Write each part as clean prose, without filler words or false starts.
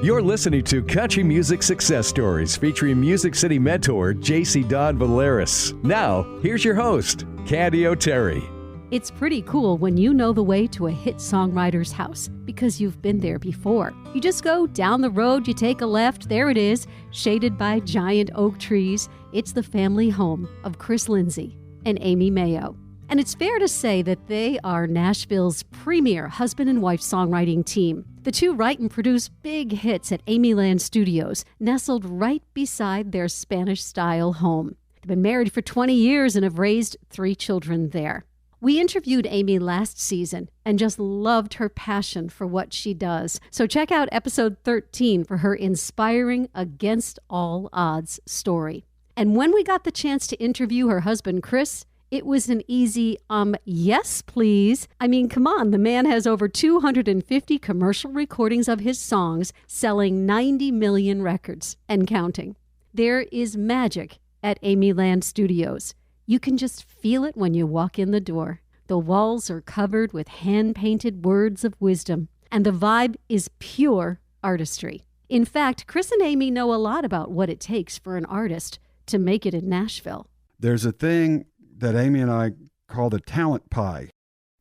You're listening to Country Music Success Stories featuring Music City mentor J.C. Don Valeris. Now, here's your host, Candy O'Terry. It's pretty cool when you know the way to a hit songwriter's house because you've been there before. You just go down the road, you take a left, there it is, shaded by giant oak trees. It's the family home of Chris Lindsey and Aimee Mayo. And it's fair to say that they are Nashville's premier husband and wife songwriting team. The two write and produce big hits at Aimeeland Studios, nestled right beside their Spanish-style home. They've been married for 20 years and have raised 3 children there. We interviewed Aimee last season and just loved her passion for what she does. So check out episode 13 for her inspiring Against All Odds story. And when we got the chance to interview her husband, Chris, it was an easy, yes, please. I mean, come on, the man has over 250 commercial recordings of his songs, selling 90 million records and counting. There is magic at Aimeeland Studios. You can just feel it when you walk in the door. The walls are covered with hand-painted words of wisdom, and the vibe is pure artistry. In fact, Chris and Aimee know a lot about what it takes for an artist to make it in Nashville. There's a thing that Aimee and I call the talent pie.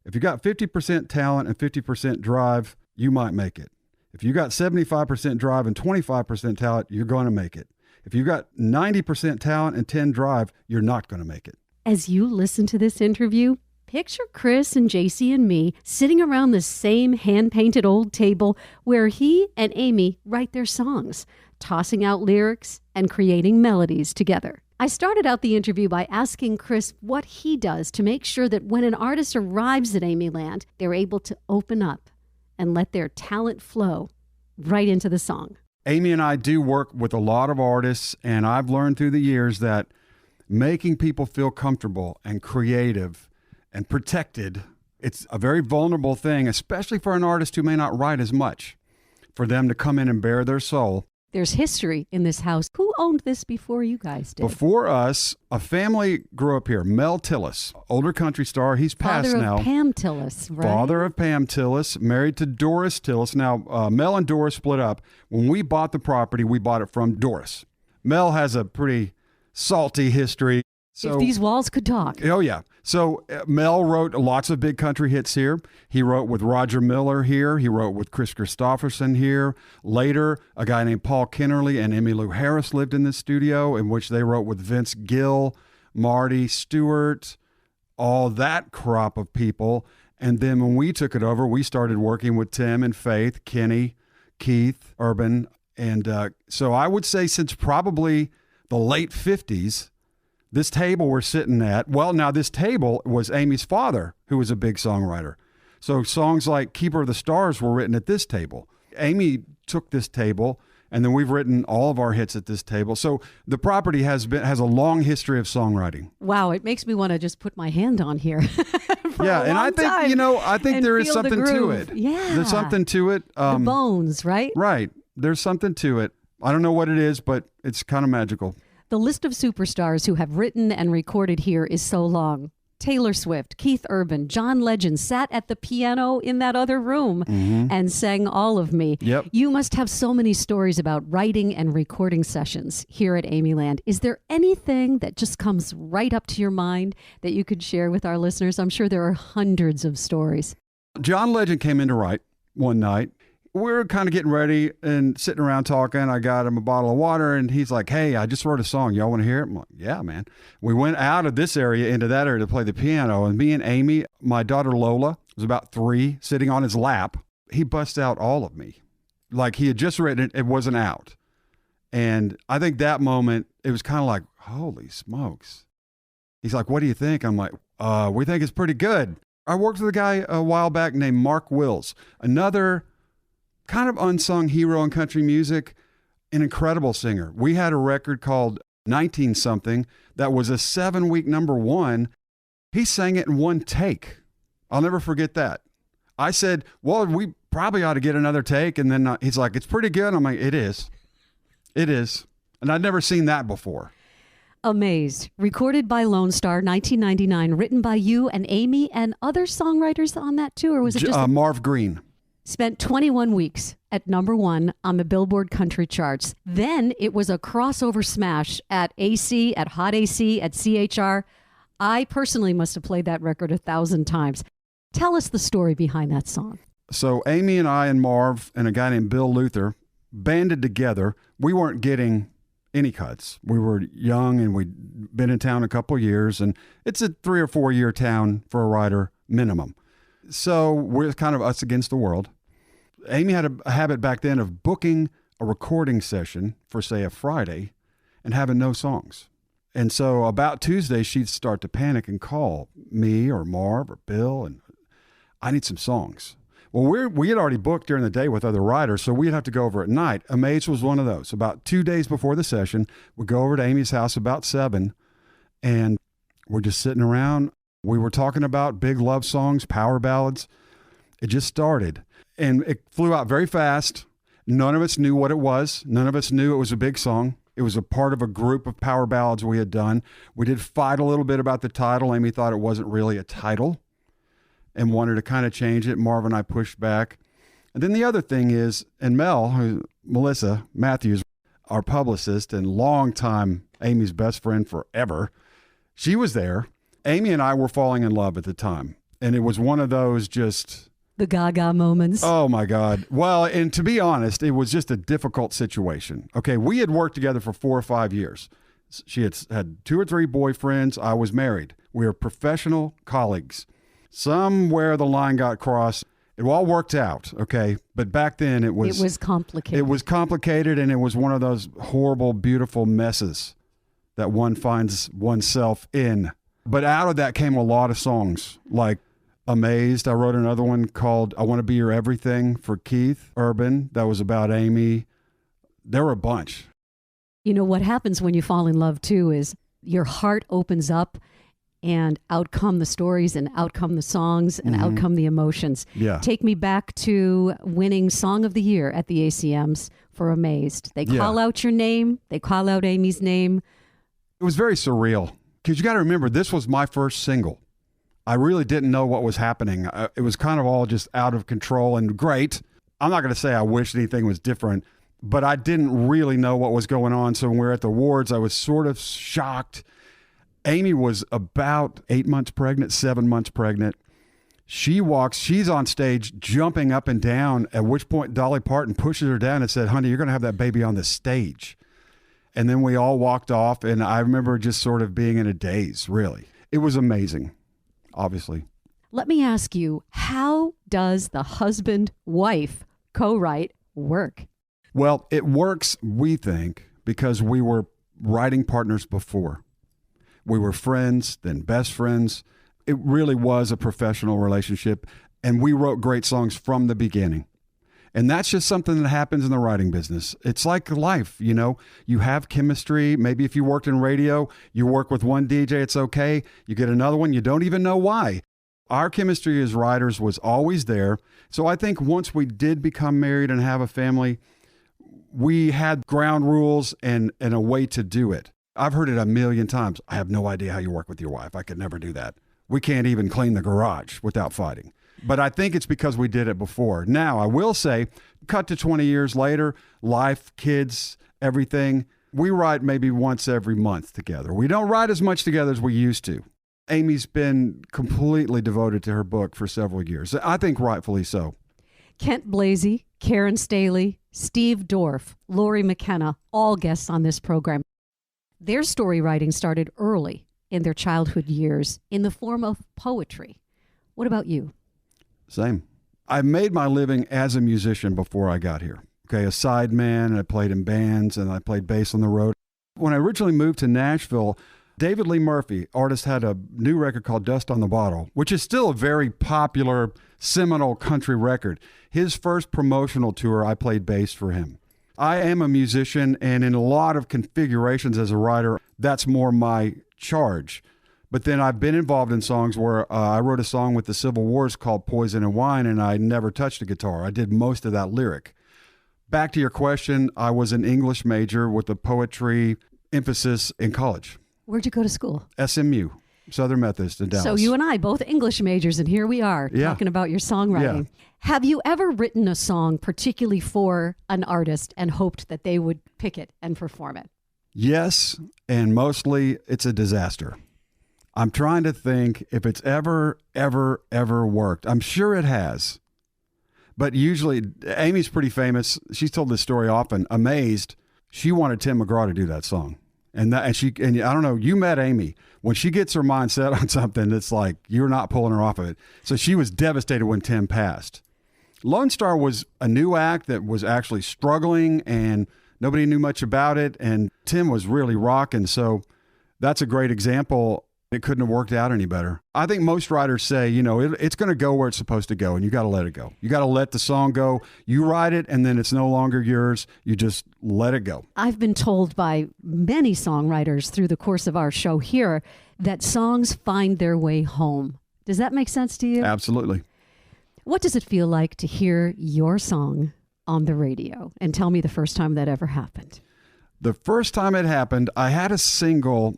If you got 50% talent and 50% drive, you might make it. If you got 75% drive and 25% talent, you're going to make it. If you got 90% talent and 10 drive, you're not going to make it. As you listen to this interview, picture Chris and JC and me sitting around the same hand-painted old table where he and Aimee write their songs, tossing out lyrics and creating melodies together. I started out the interview by asking Chris what he does to make sure that when an artist arrives at Aimeeland, they're able to open up and let their talent flow right into the song. Aimee and I do work with a lot of artists, and I've learned through the years that making people feel comfortable and creative and protected, it's a very vulnerable thing, especially for an artist who may not write as much, for them to come in and bare their soul. There's history in this house. Who owned this before you guys did? Before us, a family grew up here. Mel Tillis, older country star. He's passed now. Father of Pam Tillis, right? Father of Pam Tillis, married to Doris Tillis. Now, Mel and Doris split up. When we bought the property, we bought it from Doris. Mel has a pretty salty history. So, if these walls could talk. Oh, yeah. So Mel wrote lots of big country hits here. He wrote with Roger Miller here. He wrote with Chris Christopherson here. Later, a guy named Paul Kennerly and Emmylou Harris lived in this studio, in which they wrote with Vince Gill, Marty Stewart, all that crop of people. And then when we took it over, we started working with Tim and Faith, Kenny, Keith, Urban. And so I would say since probably the late 50s, this table we're sitting at, well, now this table was Aimee's father, who was a big songwriter. So songs like Keeper of the Stars were written at this table. Aimee took this table, and then we've written all of our hits at this table. So the property has a long history of songwriting. Wow, it makes me want to just put my hand on here. Yeah, and I think there is something to it. Yeah. There's something to it. The bones, right? Right. There's something to it. I don't know what it is, but it's kind of magical. The list of superstars who have written and recorded here is so long. Taylor Swift, Keith Urban, John Legend sat at the piano in that other room and sang All of Me. Yep. You must have so many stories about writing and recording sessions here at Aimeeland. Is there anything that just comes right up to your mind that you could share with our listeners? I'm sure there are hundreds of stories. John Legend came in to write one night. We were kind of getting ready and sitting around talking. I got him a bottle of water, and he's like, "Hey, I just wrote a song. Y'all want to hear it?" I'm like, "Yeah, man." We went out of this area into that area to play the piano, and me and Aimee, my daughter Lola, was about 3, sitting on his lap. He busts out All of Me. Like he had just written it. It wasn't out. And I think that moment, it was kind of like, holy smokes. He's like, "What do you think?" I'm like, "We think it's pretty good." I worked with a guy a while back named Mark Wills, another kind of unsung hero in country music, an incredible singer. We had a record called 19-something that was a 7-week #1. He sang it in one take. I'll never forget that. I said, "Well, we probably ought to get another take." And then he's like, "It's pretty good." I'm like, "It is. It is." And I'd never seen that before. Amazed, recorded by Lonestar, 1999, written by you and Aimee and other songwriters on that too, or was it just Marv Green. Spent 21 weeks at #1 on the Billboard Country charts. Then it was a crossover smash at AC, at Hot AC, at CHR. I personally must have played that record 1,000 times. Tell us the story behind that song. So Amy and I and Marv and a guy named Bill Luther banded together. We weren't getting any cuts. We were young and we'd been in town a couple of years, and it's a 3 or 4 year town for a writer minimum. So we're kind of us against the world. Amy had a habit back then of booking a recording session for, say, a Friday and having no songs. And so about Tuesday, she'd start to panic and call me or Marv or Bill, and I need some songs. Well, we had already booked during the day with other writers, so we'd have to go over at night. Amaze was one of those. About 2 days before the session, we'd go over to Amy's house about 7, and we're just sitting around. We were talking about big love songs, power ballads. It just started. And it flew out very fast. None of us knew what it was. None of us knew it was a big song. It was a part of a group of power ballads we had done. We did fight a little bit about the title. Amy thought it wasn't really a title and wanted to kind of change it. Marv and I pushed back. And then the other thing is, and Melissa Matthews, our publicist and longtime Amy's best friend forever, she was there. Amy and I were falling in love at the time. And it was one of those just... the gaga moments. Oh, my God. Well, and to be honest, it was just a difficult situation. Okay, we had worked together for 4 or 5 years. She had 2 or 3 boyfriends. I was married. We were professional colleagues. Somewhere the line got crossed. It all worked out, okay? But back then it was complicated. It was complicated, and it was one of those horrible, beautiful messes that one finds oneself in. But out of that came a lot of songs, like Amazed. I wrote another one called I Want to Be Your Everything for Keith Urban. That was about Amy. There were a bunch. You know, what happens when you fall in love, too, is your heart opens up and out come the stories and out come the songs and out come the emotions. Yeah. Take me back to winning Song of the Year at the ACMs for Amazed. They call out your name. They call out Amy's name. It was very surreal because you got to remember, this was my first single. I really didn't know what was happening. It was kind of all just out of control and great. I'm not going to say I wish anything was different, but I didn't really know what was going on. So when we were at the awards, I was sort of shocked. Amy was about 8 months pregnant, 7 months pregnant. She's on stage jumping up and down, at which point Dolly Parton pushes her down and said, "Honey, you're going to have that baby on the stage." And then we all walked off, and I remember just sort of being in a daze, really. It was amazing, obviously. Let me ask you, how does the husband-wife co-write work? Well, it works, we think, because we were writing partners before. We were friends, then best friends. It really was a professional relationship, and we wrote great songs from the beginning. And that's just something that happens in the writing business. It's like life, you know. You have chemistry. Maybe if you worked in radio, you work with one DJ, it's okay. You get another one, you don't even know why. Our chemistry as writers was always there. So I think once we did become married and have a family, we had ground rules and a way to do it. I've heard it a million times. I have no idea how you work with your wife. I could never do that. We can't even clean the garage without fighting. But I think it's because we did it before. Now, I will say, cut to 20 years later, life, kids, everything, we write maybe once every month together. We don't write as much together as we used to. Amy's been completely devoted to her book for several years. I think rightfully so. Kent Blasey, Karen Staley, Steve Dorff, Lori McKenna, all guests on this program. Their story writing started early in their childhood years in the form of poetry. What about you? Same. I made my living as a musician before I got here. Okay, a sideman, and I played in bands, and I played bass on the road. When I originally moved to Nashville, David Lee Murphy, artist, had a new record called Dust on the Bottle, which is still a very popular, seminal country record. His first promotional tour, I played bass for him. I am a musician, and in a lot of configurations as a writer, that's more my charge. But then I've been involved in songs where I wrote a song with the Civil Wars called Poison and Wine, and I never touched a guitar. I did most of that lyric. Back to your question, I was an English major with a poetry emphasis in college. Where'd you go to school? SMU. Southern Methodist in Dallas. So you and I, both English majors, and here we are talking about your songwriting. Yeah. Have you ever written a song particularly for an artist and hoped that they would pick it and perform it? Yes, and mostly it's a disaster. I'm trying to think if it's ever worked. I'm sure it has. But usually, Amy's pretty famous. She's told this story often. Amazed, she wanted Tim McGraw to do that song. And I don't know, you met Aimee. When she gets her mind set on something, it's like you're not pulling her off of it. So she was devastated when Tim passed. Lonestar was a new act that was actually struggling and nobody knew much about it. And Tim was really rocking. So that's a great example. It couldn't have worked out any better. I think most writers say, it's going to go where it's supposed to go, and you got to let it go. You got to let the song go. You write it, and then it's no longer yours. You just let it go. I've been told by many songwriters through the course of our show here that songs find their way home. Does that make sense to you? Absolutely. What does it feel like to hear your song on the radio? And tell me the first time that ever happened. The first time it happened, I had a single.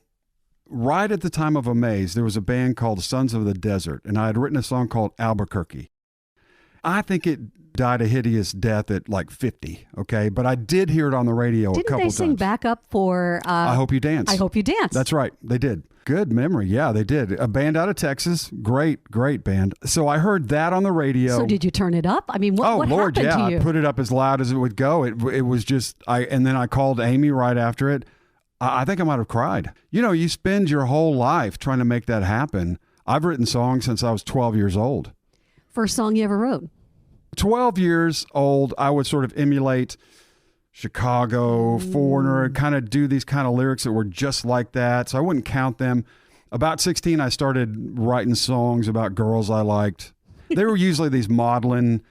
Right at the time of Amaze, there was a band called Sons of the Desert, and I had written a song called Albuquerque. I think it died a hideous death at like 50, okay? But I did hear it on the radio a couple times. Didn't they sing backup for... I Hope You Dance. I Hope You Dance. That's right. They did. Good memory. Yeah, they did. A band out of Texas. Great band. So I heard that on the radio. So did you turn it up? I mean, what Lord, happened to you? I put it up as loud as it would go. It was just... And then I called Aimee right after it. I think I might have cried. You spend your whole life trying to make that happen. I've written songs since I was 12 years old. First song you ever wrote? 12 years old, I would sort of emulate Chicago, Foreigner, kind of do these kind of lyrics that were just like that. So I wouldn't count them. About 16, I started writing songs about girls I liked. They were usually these maudlin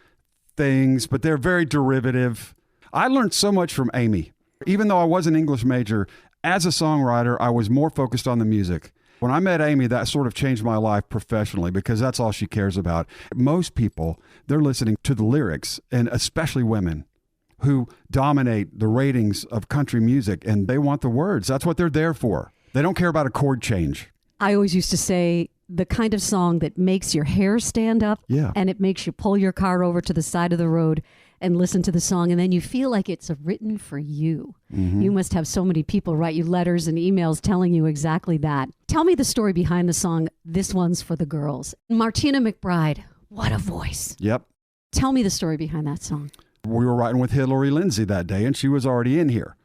things, but they're very derivative. I learned so much from Aimee. Even though I was an English major, as a songwriter, I was more focused on the music. When I met Aimee, that sort of changed my life professionally because that's all she cares about. Most people, they're listening to the lyrics, and especially women who dominate the ratings of country music, and they want the words. That's what they're there for. They don't care about a chord change. I always used to say the kind of song that makes your hair stand up and it makes you pull your car over to the side of the road and listen to the song, and then you feel like it's written for you. Mm-hmm. You must have so many people write you letters and emails telling you exactly that. Tell me the story behind the song, This One's for the Girls. Martina McBride, what a voice. Yep. Tell me the story behind that song. We were writing with Hillary Lindsey that day, and she was already in here.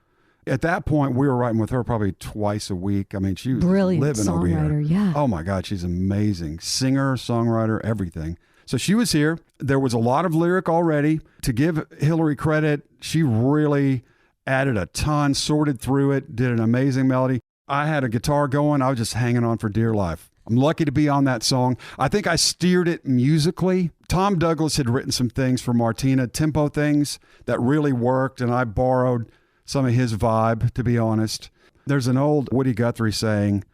At that point, we were writing with her probably twice a week. I mean, she was brilliant living over here. Yeah. Oh, my God, she's amazing. Singer, songwriter, everything. So she was here. There was a lot of lyric already. To give Hillary credit, she really added a ton, sorted through it, did an amazing melody. I had a guitar going. I was just hanging on for dear life. I'm lucky to be on that song. I think I steered it musically. Tom Douglas had written some things for Martina, tempo things that really worked, and I borrowed some of his vibe, to be honest. There's an old Woody Guthrie saying,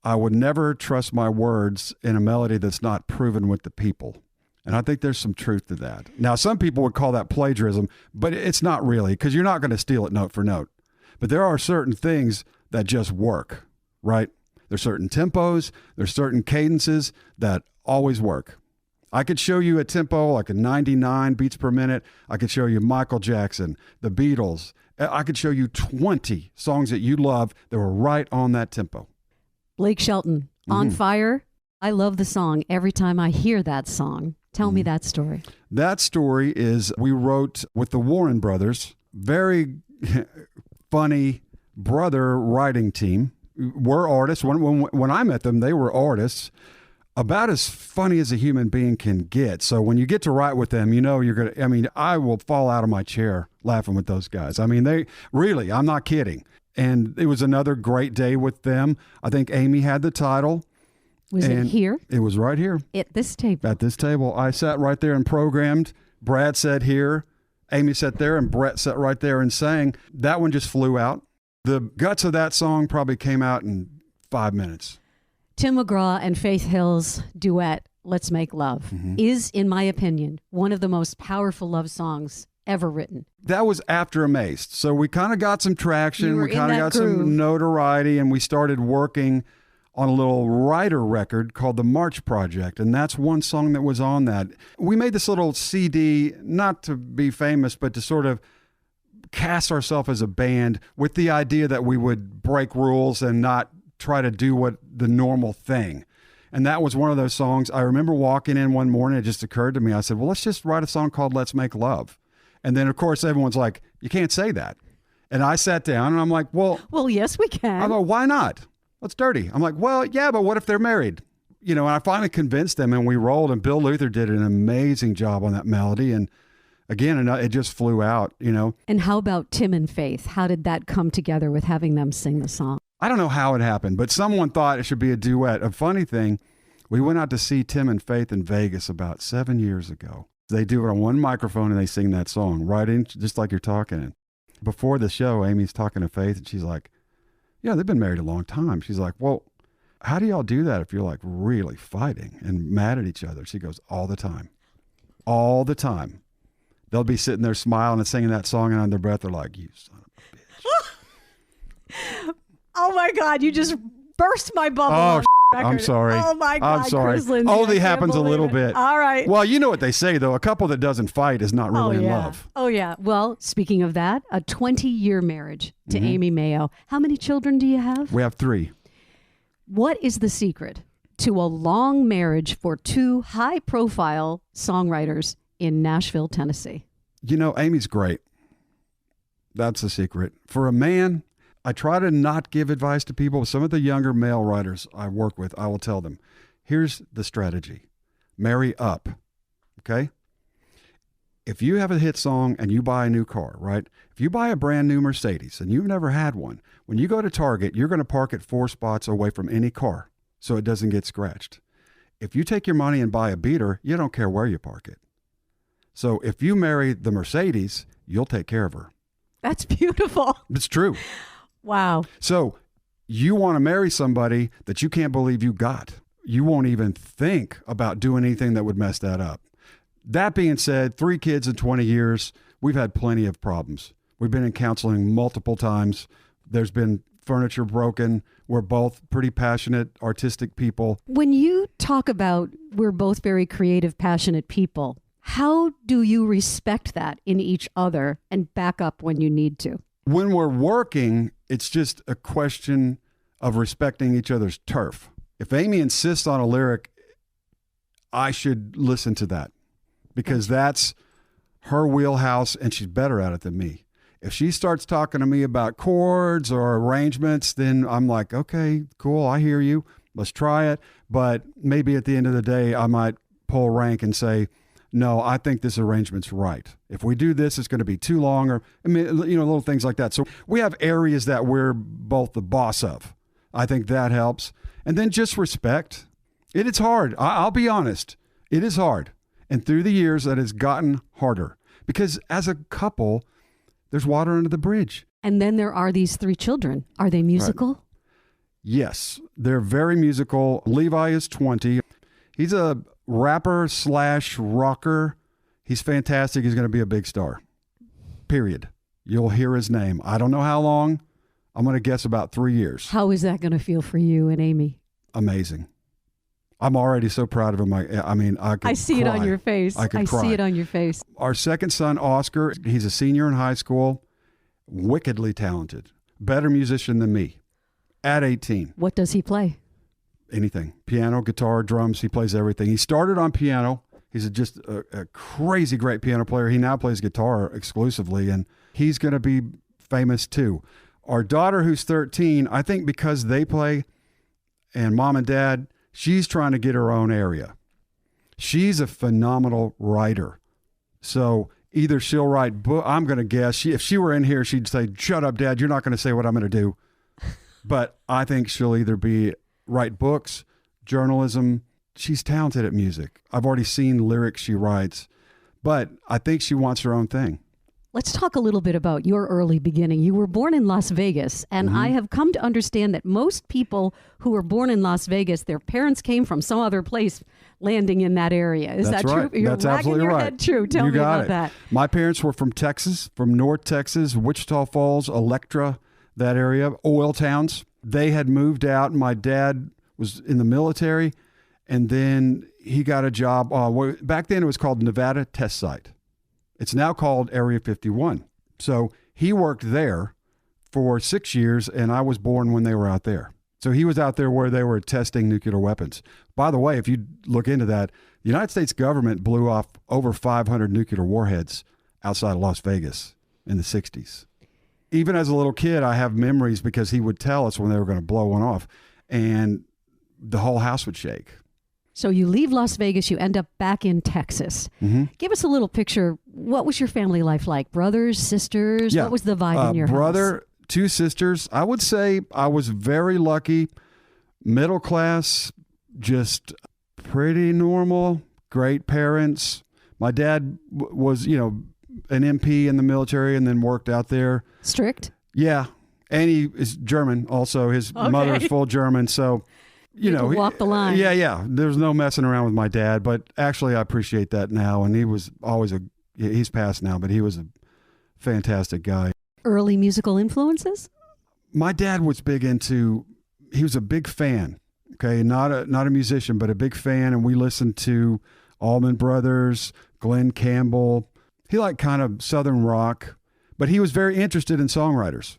I would never trust my words in a melody that's not proven with the people. And I think there's some truth to that. Now, some people would call that plagiarism, but it's not really, because you're not going to steal it note for note. But there are certain things that just work, right? There's certain tempos, there's certain cadences that always work. I could show you a tempo like a 99 beats per minute. I could show you Michael Jackson, the Beatles. I could show you 20 songs that you love that were right on that tempo. Blake Shelton, On Fire. I love the song every time I hear that song. Tell me that story. That story is we wrote with the Warren brothers, very funny brother writing team. We're artists. When I met them, they were artists, about as funny as a human being can get. So when you get to write with them, I will fall out of my chair laughing with those guys. I mean, they really, I'm not kidding. And it was another great day with them. I think Aimee had the title. Was it here? It was right here. At this table? At this table. I sat right there and programmed. Brad sat here. Aimee sat there, and Brett sat right there and sang. That one just flew out. The guts of that song probably came out in 5 minutes. Tim McGraw and Faith Hill's duet, Let's Make Love, is, in my opinion, one of the most powerful love songs ever written. That was after Amazed. So we kind of got some traction. We kind of got some notoriety, and we started working on a little writer record called The March Project. And that's one song that was on that. We made this little CD, not to be famous, but to sort of cast ourselves as a band with the idea that we would break rules and not try to do what the normal thing. And that was one of those songs. I remember walking in one morning, it just occurred to me. I said, well, let's just write a song called Let's Make Love. And then, of course, everyone's like, you can't say that. And I sat down and I'm like, well, yes, we can. I go, why not? It's dirty. I'm like, well, yeah, but what if they're married? And I finally convinced them and we rolled, and Bill Luther did an amazing job on that melody. And again, it just flew out, And how about Tim and Faith? How did that come together with having them sing the song? I don't know how it happened, but someone thought it should be a duet. A funny thing, we went out to see Tim and Faith in Vegas about 7 years ago. They do it on one microphone and they sing that song right in, just like you're talking. And before the show, Amy's talking to Faith and she's like, yeah, they've been married a long time. She's like, well, how do y'all do that if you're like really fighting and mad at each other? She goes, all the time. All the time. They'll be sitting there smiling and singing that song, and under their breath, they're like, you son of a bitch. Oh my God, you just burst my bubble. Oh, record. I'm sorry. Oh my God, I'm sorry. Chris Lindsey, Only happens a little bit. All right. Well, you know what they say, though. A couple that doesn't fight is not really in love. Oh, yeah. Well, speaking of that, a 20-year marriage to Aimee Mayo. How many children do you have? We have 3. What is the secret to a long marriage for 2 high-profile songwriters in Nashville, Tennessee? Amy's great. That's the secret. For a man, I try to not give advice to people. Some of the younger male writers I work with, I will tell them, here's the strategy. Marry up, okay? If you have a hit song and you buy a new car, right? If you buy a brand new Mercedes and you've never had one, when you go to Target, you're going to park it 4 spots away from any car so it doesn't get scratched. If you take your money and buy a beater, you don't care where you park it. So if you marry the Mercedes, you'll take care of her. That's beautiful. It's true. Wow. So you want to marry somebody that you can't believe you got. You won't even think about doing anything that would mess that up. That being said, 3 kids in 20 years, we've had plenty of problems. We've been in counseling multiple times. There's been furniture broken. We're both pretty passionate, artistic people. When you talk about we're both very creative, passionate people, how do you respect that in each other and back up when you need to? When we're working, it's just a question of respecting each other's turf. If Amy insists on a lyric, I should listen to that because that's her wheelhouse and she's better at it than me. If she starts talking to me about chords or arrangements, then I'm like, okay, cool, I hear you. Let's try it. But maybe at the end of the day, I might pull rank and say, no, I think this arrangement's right. If we do this, it's going to be too long, or little things like that. So we have areas that we're both the boss of. I think that helps. And then just respect. It is hard. I'll be honest. It is hard. And through the years, that has gotten harder because as a couple, there's water under the bridge. And then there are these 3 children. Are they musical? Right. Yes, they're very musical. Levi is 20. He's a rapper/rocker. He's fantastic. He's going to be a big star. Period. You'll hear his name. I don't know how long. I'm going to guess about 3 years. How is that going to feel for you and Amy? Amazing. I'm already so proud of him. I see it on your face. I could cry. See it on your face. Our second son, Oscar, he's a senior in high school, wickedly talented, better musician than me at 18. What does he play? Anything. Piano, guitar, drums. He plays everything. He started on piano. He's just a crazy great piano player. He now plays guitar exclusively, and he's going to be famous too. Our daughter, who's 13, I think because they play, and mom and dad, she's trying to get her own area. She's a phenomenal writer. So either she'll write book. I'm going to guess if she were in here, she'd say, "Shut up, Dad. You're not going to say what I'm going to do." But I think she'll either write books, journalism. She's talented at music. I've already seen lyrics she writes, but I think she wants her own thing. Let's talk a little bit about your early beginning. You were born in Las Vegas, and I have come to understand that most people who were born in Las Vegas, their parents came from some other place landing in that area. Is That's that right. true? You're That's wagging absolutely your right. head true. Tell you me got about it. that. My parents were from Texas, from North Texas, Wichita Falls, Electra, that area, oil towns. They had moved out. My dad was in the military, and then he got a job. Back then it was called Nevada Test Site. It's now called Area 51. So he worked there for 6 years, and I was born when they were out there. So he was out there where they were testing nuclear weapons. By the way, if you look into that, the United States government blew off over 500 nuclear warheads outside of Las Vegas in the 60s. Even as a little kid, I have memories because he would tell us when they were going to blow one off, and the whole house would shake. So you leave Las Vegas, you end up back in Texas. Mm-hmm. Give us a little picture. What was your family life like? Brothers, sisters? Yeah. What was the vibe in your brother, house? 2 sisters. I would say I was very lucky. Middle class, just pretty normal, great parents. My dad was, an MP in the military and then worked out there. Strict? Yeah. And he is German also. His mother is full German. So, walk the line. Yeah. There's no messing around with my dad, but actually I appreciate that now. And he was always he's passed now, but he was a fantastic guy. Early musical influences? My dad was he was a big fan. Okay. Not a musician, but a big fan. And we listened to Allman Brothers, Glenn Campbell. He liked kind of Southern rock, but he was very interested in songwriters.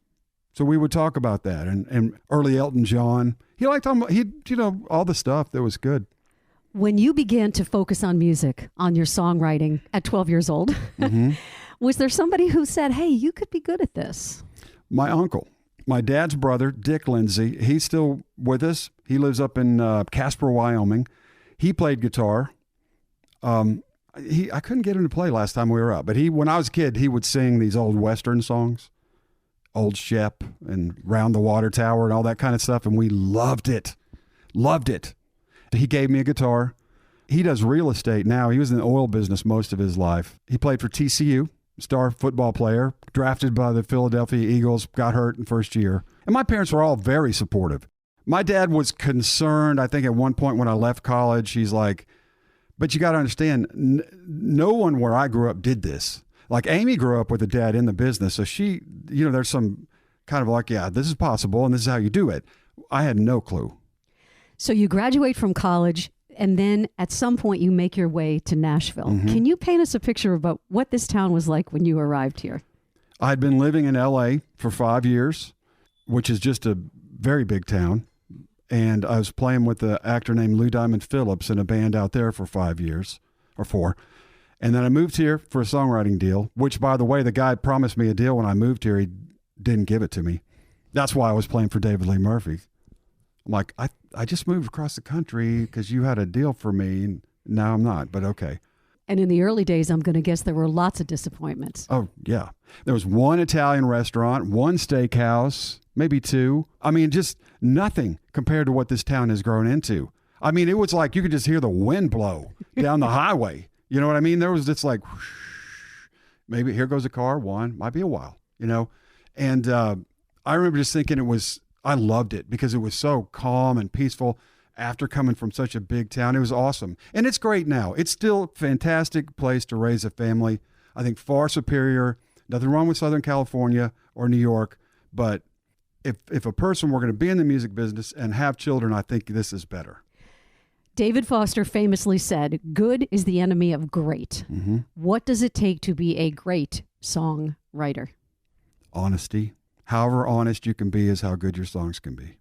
So we would talk about that and early Elton John. He liked all the stuff that was good. When you began to focus on music, on your songwriting at 12 years old, mm-hmm. Was there somebody who said, hey, you could be good at this? My uncle, my dad's brother, Dick Lindsey, he's still with us. He lives up in Casper, Wyoming. He played guitar. I couldn't get him to play last time we were up, but when I was a kid, he would sing these old Western songs, Old Shep and Round the Water Tower and all that kind of stuff, and we loved it. He gave me a guitar. He does real estate now. He was in the oil business most of his life. He played for TCU, star football player, drafted by the Philadelphia Eagles, got hurt in first year. And my parents were all very supportive. My dad was concerned, I think at one point when I left college, he's like, but you got to understand, no one where I grew up did this. Like Amy grew up with a dad in the business. So she, there's some kind of like, yeah, this is possible and this is how you do it. I had no clue. So you graduate from college and then at some point you make your way to Nashville. Mm-hmm. Can you paint us a picture about what this town was like when you arrived here? I'd been living in LA for 5 years, which is just a very big town. And I was playing with an actor named Lou Diamond Phillips in a band out there for 5 years or 4. And then I moved here for a songwriting deal, which, by the way, the guy promised me a deal when I moved here. He didn't give it to me. That's why I was playing for David Lee Murphy. I'm like, I just moved across the country because you had a deal for me. And now I'm not, but okay. And in the early days, I'm going to guess there were lots of disappointments. Oh, yeah. There was one Italian restaurant, one steakhouse, maybe 2. I mean, just nothing compared to what this town has grown into. I mean, it was like you could just hear the wind blow down the highway. You know what I mean? There was just like, whoosh, maybe here goes a car, might be a while, And I remember just thinking I loved it because it was so calm and peaceful after coming from such a big town. It was awesome. And it's great now. It's still a fantastic place to raise a family. I think far superior. Nothing wrong with Southern California or New York, but if a person were going to be in the music business and have children, I think this is better. David Foster famously said, good is the enemy of great. Mm-hmm. What does it take to be a great songwriter? Honesty. However honest you can be is how good your songs can be.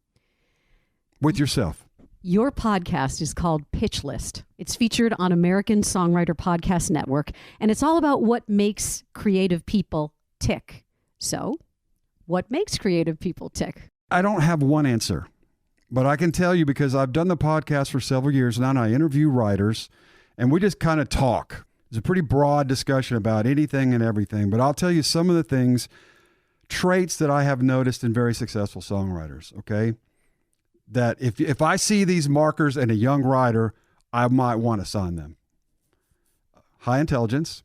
With yourself. Your podcast is called Pitch List. It's featured on American Songwriter Podcast Network, and it's all about what makes creative people tick. So, what makes creative people tick? I don't have one answer, but I can tell you because I've done the podcast for several years now, and I interview writers, and we just kind of talk. It's a pretty broad discussion about anything and everything, but I'll tell you some of the traits that I have noticed in very successful songwriters, okay? That if I see these markers in a young writer, I might want to sign them. High intelligence,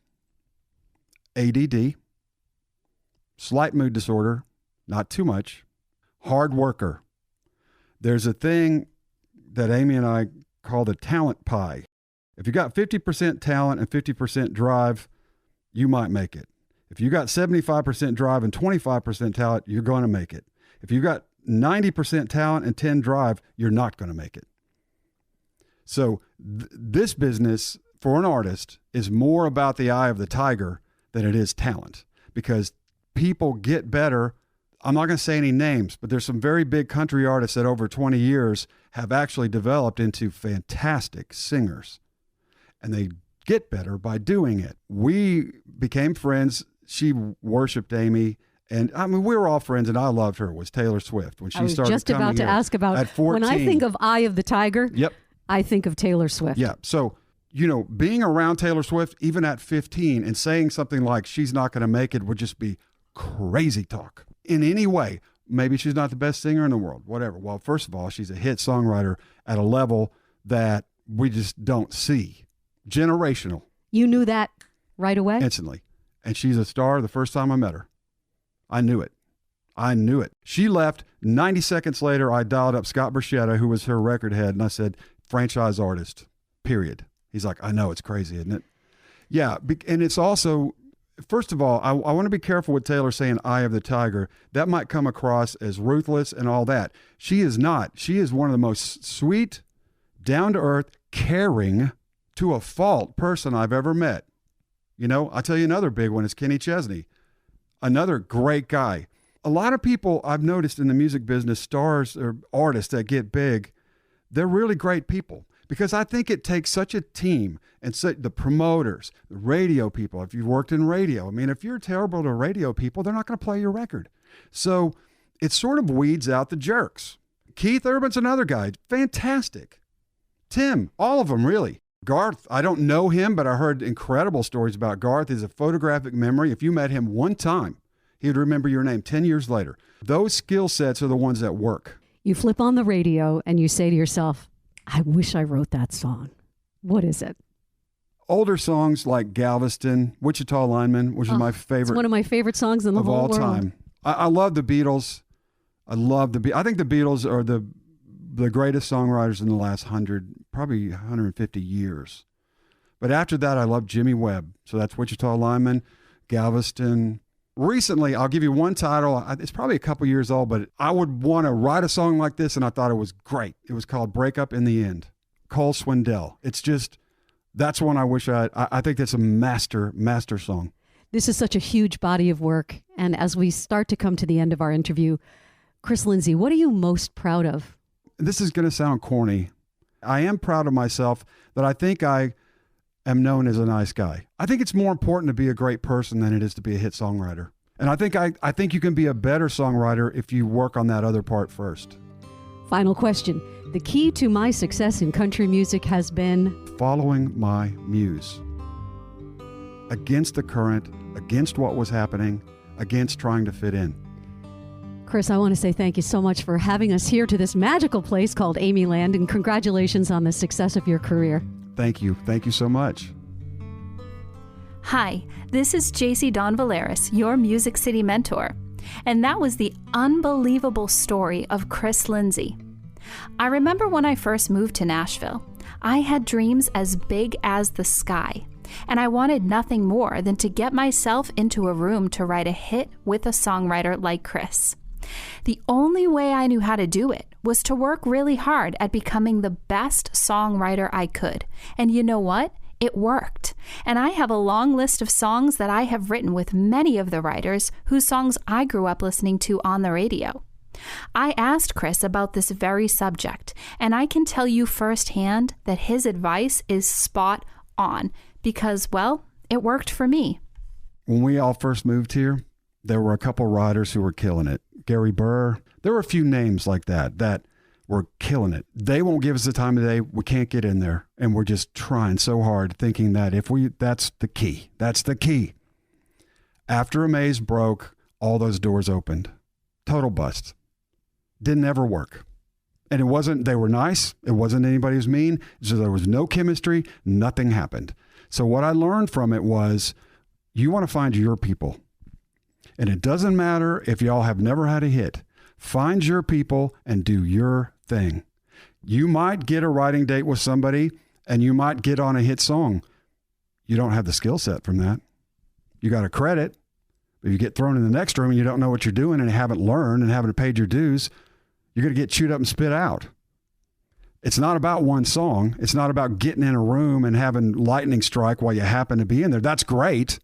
ADD, slight mood disorder, not too much, hard worker. There's a thing that Amy and I call the talent pie. If you got 50% talent and 50% drive, you might make it. If you got 75% drive and 25% talent, you're going to make it. If you got 90% talent and 10 drive, you're not going to make it. So this business for an artist is more about the eye of the tiger than it is talent, because people get better. I'm not going to say any names, but there's some very big country artists that over 20 years have actually developed into fantastic singers, and they get better by doing it. We became friends. She worshiped Aimee. And I mean, we were all friends, and I loved her. It was Taylor Swift when she started coming here. I was just about to ask about at 14. When I think of Eye of the Tiger. Yep. I think of Taylor Swift. Yeah. So, being around Taylor Swift, even at 15, and saying something like she's not going to make it would just be crazy talk. In any way, maybe she's not the best singer in the world, whatever. Well, first of all, she's a hit songwriter at a level that we just don't see. Generational. You knew that right away? Instantly. And she's a star the first time I met her. I knew it. She left. 90 seconds later, I dialed up Scott Borchetta, who was her record head, and I said, franchise artist, period. He's like, I know, it's crazy, isn't it? Yeah, and it's also, first of all, I want to be careful with Taylor saying eye of the tiger. That might come across as ruthless and all that. She is not. She is one of the most sweet, down-to-earth, caring, to a fault person I've ever met. I'll tell you another big one is Kenny Chesney. Another great guy. A lot of people I've noticed in the music business, stars or artists that get big, they're really great people, because I think it takes such a team, and the promoters, the radio people. If you've worked in radio, I mean, if you're terrible to radio people, they're not going to play your record. So it sort of weeds out the jerks. Keith Urban's another guy. Fantastic. Tim, all of them, really. Garth, I don't know him, but I heard incredible stories about Garth. He's a photographic memory. If you met him one time, he would remember your name 10 years later. Those skill sets are the ones that work. You flip on the radio and you say to yourself, I wish I wrote that song. What is it? Older songs like Galveston, Wichita Lineman, which is my favorite. It's one of my favorite songs in the whole world. Of all time. I love the Beatles. I think the Beatles are the greatest songwriters in the last 150 years. But after that, I love Jimmy Webb. So that's Wichita Lineman, Galveston. Recently, I'll give you one title. It's probably a couple years old, but I would want to write a song like this, and I thought it was great. It was called Break Up in the End. Cole Swindell. It's just, that's one I wish I think that's a master song. This is such a huge body of work. And as we start to come to the end of our interview, Chris Lindsey, what are you most proud of? This is going to sound corny. I am proud of myself that I think I am known as a nice guy. I think it's more important to be a great person than it is to be a hit songwriter. And I think you can be a better songwriter if you work on that other part first. Final question. The key to my success in country music has been? Following my muse. Against the current, against what was happening, against trying to fit in. Chris, I want to say thank you so much for having us here to this magical place called Aimeeland, and congratulations on the success of your career. Thank you. Thank you so much. Hi, this is JC Don Valeris, your Music City mentor. And that was the unbelievable story of Chris Lindsey. I remember when I first moved to Nashville, I had dreams as big as the sky, and I wanted nothing more than to get myself into a room to write a hit with a songwriter like Chris. The only way I knew how to do it was to work really hard at becoming the best songwriter I could. And you know what? It worked. And I have a long list of songs that I have written with many of the writers whose songs I grew up listening to on the radio. I asked Chris about this very subject, and I can tell you firsthand that his advice is spot on because, well, it worked for me. When we all first moved here, there were a couple writers who were killing it. Gary Burr. There were a few names like that were killing it. They won't give us the time of day. We can't get in there. And we're just trying so hard, thinking that that's the key. That's the key. After Amaze broke, all those doors opened. Total bust. Didn't ever work. And they were nice. It wasn't anybody who's mean. So there was no chemistry. Nothing happened. So what I learned from it was, you want to find your people. And it doesn't matter if y'all have never had a hit. Find your people and do your thing. You might get a writing date with somebody and you might get on a hit song. You don't have the skill set from that. You got a credit. If you get thrown in the next room and you don't know what you're doing and haven't learned and haven't paid your dues, you're going to get chewed up and spit out. It's not about one song. It's not about getting in a room and having lightning strike while you happen to be in there. That's great.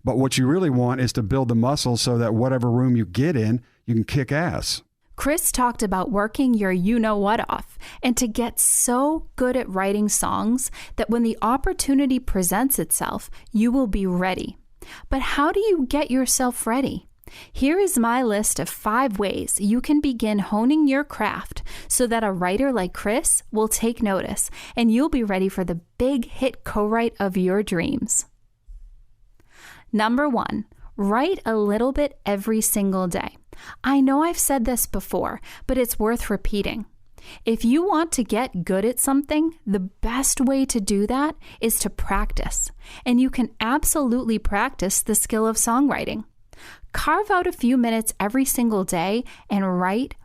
But what you really want is to build the muscle so that whatever room you get in, you can kick ass. Chris talked about working your you-know-what off and to get so good at writing songs that when the opportunity presents itself, you will be ready. But how do you get yourself ready? Here is my list of 5 ways you can begin honing your craft so that a writer like Chris will take notice and you'll be ready for the big hit co-write of your dreams. Number 1, write a little bit every single day. I know I've said this before, but it's worth repeating. If you want to get good at something, the best way to do that is to practice. And you can absolutely practice the skill of songwriting. Carve out a few minutes every single day and write.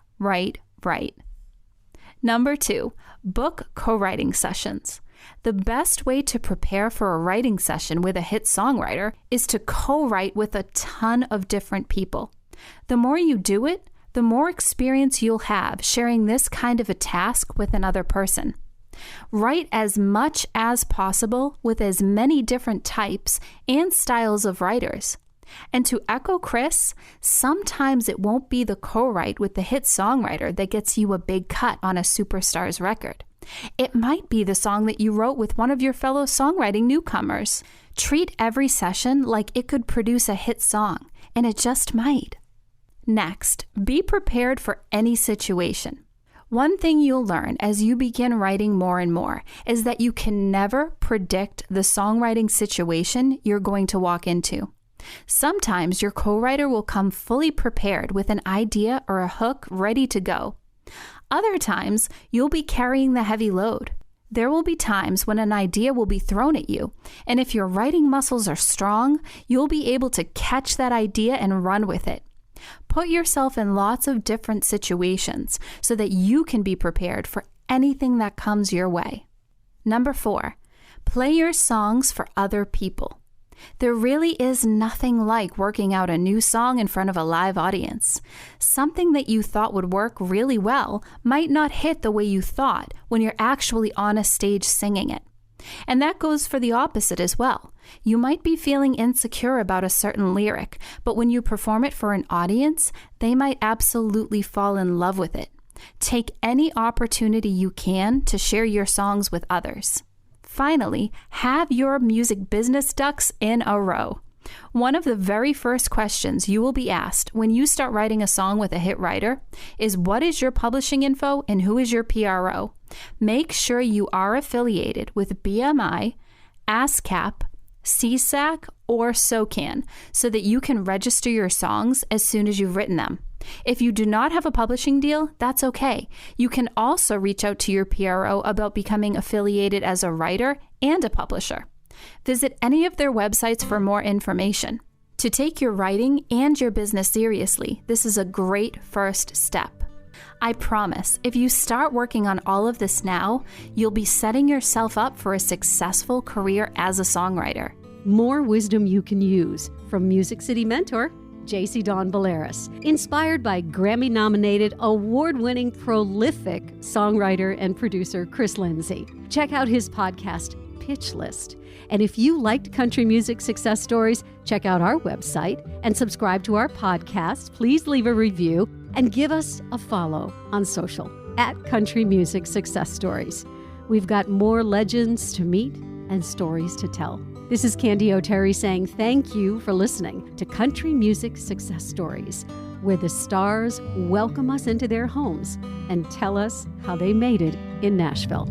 Number 2, book co-writing sessions. The best way to prepare for a writing session with a hit songwriter is to co-write with a ton of different people. The more you do it, the more experience you'll have sharing this kind of a task with another person. Write as much as possible with as many different types and styles of writers. And to echo Chris, sometimes it won't be the co-write with the hit songwriter that gets you a big cut on a superstar's record. It might be the song that you wrote with one of your fellow songwriting newcomers. Treat every session like it could produce a hit song, and it just might. Next, be prepared for any situation. One thing you'll learn as you begin writing more and more is that you can never predict the songwriting situation you're going to walk into. Sometimes your co-writer will come fully prepared with an idea or a hook ready to go. Other times, you'll be carrying the heavy load. There will be times when an idea will be thrown at you, and if your writing muscles are strong, you'll be able to catch that idea and run with it. Put yourself in lots of different situations so that you can be prepared for anything that comes your way. Number 4, play your songs for other people. There really is nothing like working out a new song in front of a live audience. Something that you thought would work really well might not hit the way you thought when you're actually on a stage singing it. And that goes for the opposite as well. You might be feeling insecure about a certain lyric, but when you perform it for an audience, they might absolutely fall in love with it. Take any opportunity you can to share your songs with others. Finally, have your music business ducks in a row. One of the very first questions you will be asked when you start writing a song with a hit writer is, what is your publishing info and who is your PRO? Make sure you are affiliated with BMI, ASCAP, CSAC, or SOCAN so that you can register your songs as soon as you've written them. If you do not have a publishing deal, that's okay. You can also reach out to your PRO about becoming affiliated as a writer and a publisher. Visit any of their websites for more information. To take your writing and your business seriously, this is a great first step. I promise, if you start working on all of this now, you'll be setting yourself up for a successful career as a songwriter. More wisdom you can use from Music City mentor, JC Don Valeris, inspired by Grammy-nominated, award-winning, prolific songwriter and producer Chris Lindsey. Check out his podcast, Pitch List. And if you liked country music success stories, check out our website and subscribe to our podcast. Please leave a review and give us a follow on social at Country Music Success Stories. We've got more legends to meet and stories to tell. This is Candy O'Terry saying thank you for listening to Country Music Success Stories, where the stars welcome us into their homes and tell us how they made it in Nashville.